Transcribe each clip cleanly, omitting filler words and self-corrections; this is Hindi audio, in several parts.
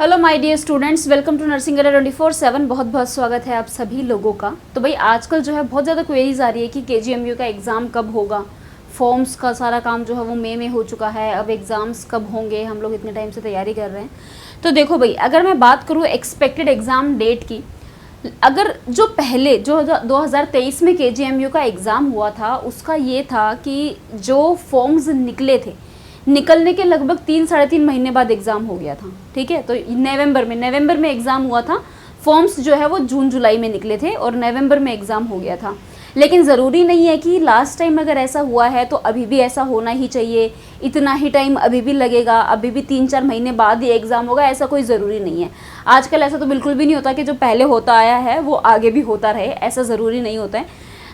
Hello my dear students, welcome to nursing Adda 24/7। बहुत बहुत स्वागत है आप सभी लोगों का। तो भाई आजकल जो है बहुत ज़्यादा क्वेरीज आ रही है कि केजीएमयू का एग्ज़ाम कब होगा। फॉर्म्स का सारा काम जो है वो मई में हो चुका है, अब एग्ज़ाम्स कब होंगे, हम लोग इतने टाइम से तैयारी कर रहे हैं। तो देखो भाई, अगर मैं बात करूँ एक्सपेक्टेड एग्ज़ाम डेट की, अगर जो पहले जो 2023 में केजीएमयू का एग्ज़ाम हुआ था उसका ये था कि जो फॉर्म्स निकले थे, निकलने के लगभग 3-3.5 महीने बाद एग्ज़ाम हो गया था। ठीक है, तो नवंबर में एग्ज़ाम हुआ था। फॉर्म्स जो है वो जून जुलाई में निकले थे और नवंबर में एग्ज़ाम हो गया था। लेकिन ज़रूरी नहीं है कि लास्ट टाइम अगर ऐसा हुआ है तो अभी भी ऐसा होना ही चाहिए, इतना ही टाइम अभी भी लगेगा, अभी भी 3-4 महीने बाद ही एग्ज़ाम होगा, ऐसा कोई ज़रूरी नहीं है। आजकल ऐसा तो बिल्कुल भी नहीं होता कि जो पहले होता आया है वो आगे भी होता रहे, ऐसा ज़रूरी नहीं होता है।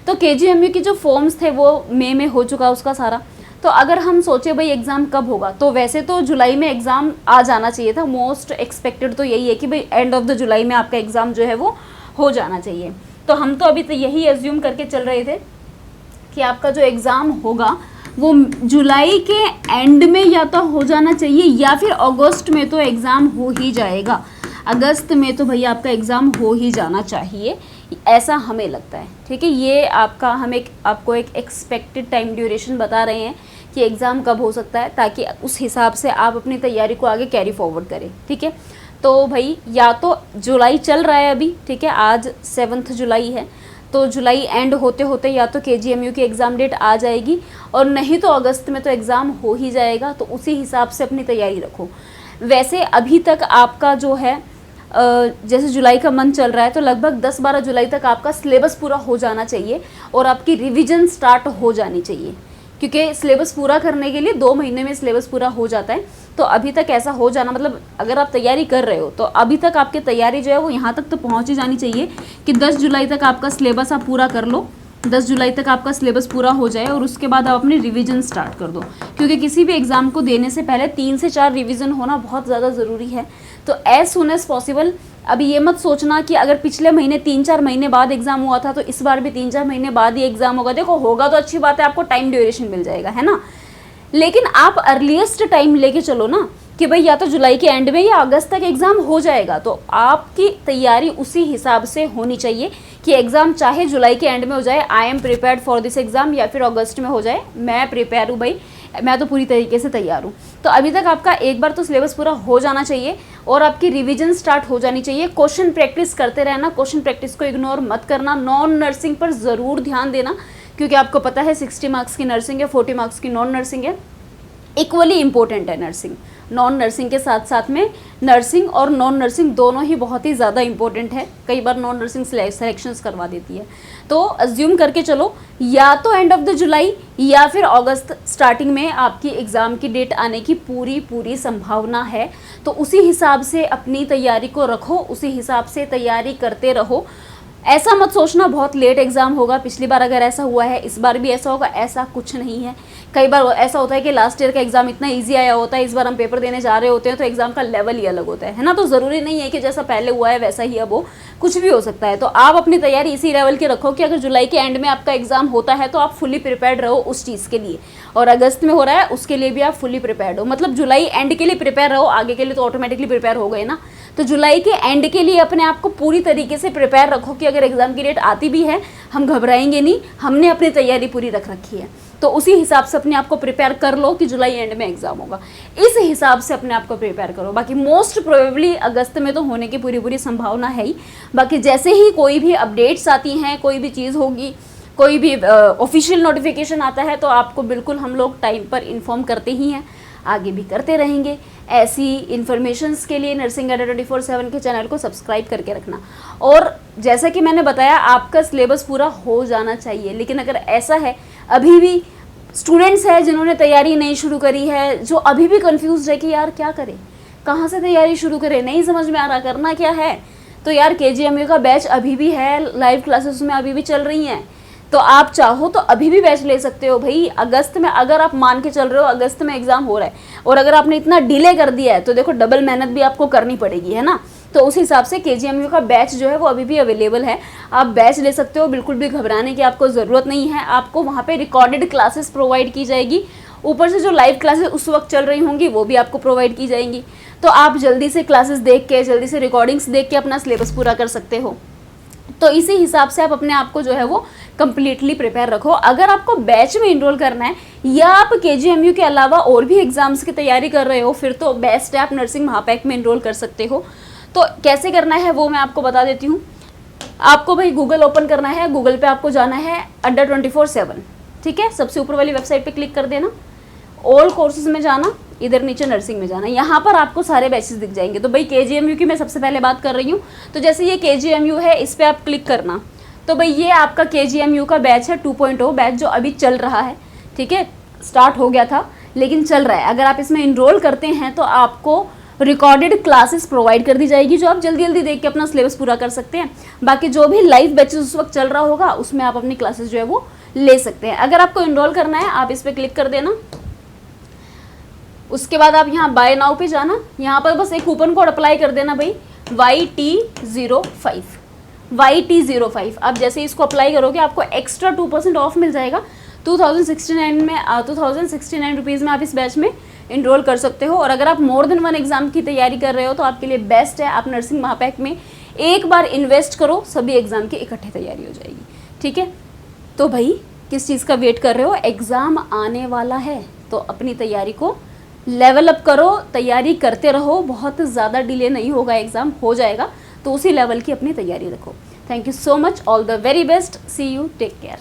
तो केजीएमयू की जो फॉर्म्स थे वो मई में हो चुका उसका सारा। तो अगर हम सोचे भाई एग्ज़ाम कब होगा, तो वैसे तो जुलाई में एग्ज़ाम आ जाना चाहिए था। मोस्ट एक्सपेक्टेड तो यही है कि भाई एंड ऑफ द जुलाई में आपका एग्ज़ाम जो है वो हो जाना चाहिए। तो हम तो अभी तो यही एज्यूम करके चल रहे थे कि आपका जो एग्ज़ाम होगा वो जुलाई के एंड में या तो हो जाना चाहिए या फिर अगस्त में तो एग्ज़ाम हो ही जाएगा। अगस्त में तो भैया आपका एग्ज़ाम हो ही जाना चाहिए, ऐसा हमें लगता है। ठीक है, ये हम आपको एक एक्सपेक्टेड टाइम ड्यूरेशन बता रहे हैं कि एग्ज़ाम कब हो सकता है, ताकि उस हिसाब से आप अपनी तैयारी को आगे कैरी फॉरवर्ड करें। ठीक है, तो भाई या तो जुलाई चल रहा है अभी, ठीक है, आज 7 जुलाई है, तो जुलाई एंड होते होते या तो केजीएमयू की एग्ज़ाम डेट आ जाएगी और नहीं तो अगस्त में तो एग्ज़ाम हो ही जाएगा। तो उसी हिसाब से अपनी तैयारी रखो। वैसे अभी तक आपका जो है जैसे जुलाई का मंथ चल रहा है तो लगभग 10-12 जुलाई तक आपका सिलेबस पूरा हो जाना चाहिए और आपकी रिवीजन स्टार्ट हो जानी चाहिए, क्योंकि सिलेबस पूरा करने के लिए 2 महीने में सिलेबस पूरा हो जाता है। तो अभी तक ऐसा हो जाना, मतलब अगर आप तैयारी कर रहे हो तो अभी तक आपकी तैयारी जो है वो यहाँ तक तो पहुँच ही जानी चाहिए कि 10 जुलाई तक आपका सिलेबस आप पूरा कर लो, 10 जुलाई तक आपका सिलेबस पूरा हो जाए और उसके बाद आप अपनी रिवीजन स्टार्ट कर दो, क्योंकि किसी भी एग्ज़ाम को देने से पहले 3 से 4 रिवीजन होना बहुत ज़्यादा ज़रूरी है। तो एज सुन एज पॉसिबल। अभी ये मत सोचना कि अगर पिछले महीने 3-4 महीने बाद एग्ज़ाम हुआ था तो इस बार भी 3-4 महीने बाद ही एग्ज़ाम होगा। देखो, होगा तो अच्छी बात है, आपको टाइम ड्यूरेशन मिल जाएगा, है ना, लेकिन आप अर्लीस्ट टाइम लेके चलो ना कि भाई या तो जुलाई के एंड में या अगस्त तक एग्ज़ाम हो जाएगा। तो आपकी तैयारी उसी हिसाब से होनी चाहिए कि एग्ज़ाम चाहे जुलाई के एंड में हो जाए, I am prepared for this exam, या फिर अगस्त में हो जाए, मैं प्रिपेयर हूँ भाई, मैं तो पूरी तरीके से तैयार हूँ। तो अभी तक आपका एक बार तो सिलेबस पूरा हो जाना चाहिए और आपकी रिवीजन स्टार्ट हो जानी चाहिए। क्वेश्चन प्रैक्टिस करते रहना, क्वेश्चन प्रैक्टिस को इग्नोर मत करना। नॉन नर्सिंग पर ज़रूर ध्यान देना, क्योंकि आपको पता है 60 मार्क्स की नर्सिंग है, 40 मार्क्स की नॉन नर्सिंग है। इक्वली इम्पोर्टेंट है नर्सिंग, नॉन नर्सिंग के साथ साथ में नर्सिंग और नॉन नर्सिंग दोनों ही बहुत ही ज़्यादा इंपॉर्टेंट है। कई बार नॉन नर्सिंग सिलेक्शंस करवा देती है। तो अज्यूम करके चलो या तो एंड ऑफ द जुलाई या फिर अगस्त स्टार्टिंग में आपकी एग्ज़ाम की डेट आने की पूरी संभावना है। तो उसी हिसाब से अपनी तैयारी को रखो, उसी हिसाब से तैयारी करते रहो। ऐसा मत सोचना बहुत लेट एग्ज़ाम होगा, पिछली बार अगर ऐसा हुआ है इस बार भी ऐसा होगा, ऐसा कुछ नहीं है। कई बार ऐसा होता है कि लास्ट ईयर का एग्ज़ाम इतना इजी आया होता है, इस बार हम पेपर देने जा रहे होते हैं तो एग्ज़ाम का लेवल ही अलग होता है ना। तो ज़रूरी नहीं है कि जैसा पहले हुआ है वैसा ही अब हो, कुछ भी हो सकता है। तो आप अपनी तैयारी इसी लेवल की रखो कि अगर जुलाई के एंड में आपका एग्ज़ाम होता है तो आप फुली प्रिपेयर्ड रहो उस चीज़ के लिए, और अगस्त में हो रहा है उसके लिए भी आप फुली प्रिपेयर्ड हो। मतलब जुलाई एंड के लिए प्रिपेयर रहो, आगे के लिए तो ऑटोमेटिकली प्रिपेयर हो गए ना। तो जुलाई के एंड के लिए अपने आप को पूरी तरीके से प्रिपेयर रखो कि अगर एग्ज़ाम की डेट आती भी है हम घबराएंगे नहीं, हमने अपनी तैयारी पूरी रख रखी है। तो उसी हिसाब से अपने आप को प्रिपेयर कर लो कि जुलाई एंड में एग्ज़ाम होगा, इस हिसाब से अपने आप को प्रिपेयर करो। बाकी मोस्ट प्रोबेबली अगस्त में तो होने की पूरी संभावना है ही। बाकी जैसे ही कोई भी अपडेट्स आती हैं, कोई भी चीज़ होगी, कोई भी ऑफिशियल नोटिफिकेशन आता है तो आपको बिल्कुल हम लोग टाइम पर इन्फॉर्म करते ही हैं, आगे भी करते रहेंगे। ऐसी इन्फॉर्मेशंस के लिए नर्सिंग अड्डा 24/7 के चैनल को सब्सक्राइब करके रखना। और जैसा कि मैंने बताया आपका सिलेबस पूरा हो जाना चाहिए, लेकिन अगर ऐसा है अभी भी स्टूडेंट्स हैं जिन्होंने तैयारी नहीं शुरू करी है, जो अभी भी कंफ्यूज है कि यार क्या करें, कहाँ से तैयारी शुरू करें, नहीं समझ में आ रहा करना क्या है, तो यार केजीएमयू का बैच अभी भी है, लाइव क्लासेस में अभी भी चल रही हैं। तो आप चाहो तो अभी भी बैच ले सकते हो भाई। अगस्त में अगर आप मान के चल रहे हो अगस्त में एग्ज़ाम हो रहा है और अगर आपने इतना डिले कर दिया है तो देखो डबल मेहनत भी आपको करनी पड़ेगी, है ना। तो उस हिसाब से केजीएमयू का बैच जो है वो अभी भी अवेलेबल है, आप बैच ले सकते हो। बिल्कुल भी घबराने की आपको ज़रूरत नहीं है। आपको वहाँ पे रिकॉर्डेड क्लासेस प्रोवाइड की जाएगी, ऊपर से जो लाइव क्लासेस उस वक्त चल रही होंगी वो भी आपको प्रोवाइड की जाएंगी। तो आप जल्दी से क्लासेस देख के, जल्दी से रिकॉर्डिंग्स देख के अपना सिलेबस पूरा कर सकते हो। तो इसी हिसाब से आप अपने आप को जो है वो कम्प्लीटली प्रिपेयर रखो। अगर आपको बैच में इनरोल करना है या आप KGMU के अलावा और भी एग्जाम्स की तैयारी कर रहे हो, फिर तो बेस्ट है, आप नर्सिंग महापैक में इनरोल कर सकते हो। तो कैसे करना है वो मैं आपको बता देती हूँ। आपको भाई गूगल ओपन करना है, गूगल पे आपको जाना है अड्डा 24/7, ठीक है। सबसे ऊपर वाली वेबसाइट पे क्लिक कर देना, ऑल कोर्सेज में जाना, इधर नीचे नर्सिंग में जाना, यहाँ पर आपको सारे बैचेस दिख जाएंगे। तो भाई KGMU की मैं सबसे पहले बात कर रही हूँ। तो जैसे ये KGMU है, इस पर आप क्लिक करना, तो भाई ये आपका KGMU का बैच है 2.0 बैच, जो अभी चल रहा है, ठीक है। स्टार्ट हो गया था लेकिन चल रहा है। अगर आप इसमें इनरोल करते हैं तो आपको रिकॉर्डेड क्लासेस प्रोवाइड कर दी जाएगी, जो आप जल्दी जल्दी देख के अपना सिलेबस पूरा कर सकते हैं। बाकी जो भी लाइव बैचेस उस वक्त चल रहा होगा उसमें आप अपनी क्लासेस जो है वो ले सकते हैं। अगर आपको इनरोल करना है, आप इस पर क्लिक कर देना। उसके बाद आप यहाँ बाय नाउ पे जाना, यहाँ पर बस एक कूपन कोड अप्लाई कर देना भाई, YT05 YT05। अब जैसे इसको अप्लाई करोगे आपको एक्स्ट्रा 2% ऑफ मिल जाएगा। 2069 रुपीज़ में आप इस बैच में इनरोल कर सकते हो। और अगर आप मोर देन 1 एग्जाम की तैयारी कर रहे हो तो आपके लिए बेस्ट है, आप नर्सिंग महापैक में एक बार इन्वेस्ट करो, सभी एग्जाम की इकट्ठे तैयारी हो जाएगी, ठीक है। तो भाई किस चीज़ का वेट कर रहे हो, एग्ज़ाम आने वाला है तो अपनी तैयारी को लेवल अप करो, तैयारी करते रहो, बहुत ज़्यादा डिले नहीं होगा, एग्ज़ाम हो जाएगा। तो उसी लेवल की अपनी तैयारी रखो। Thank you so much, all the very best, see you, take care.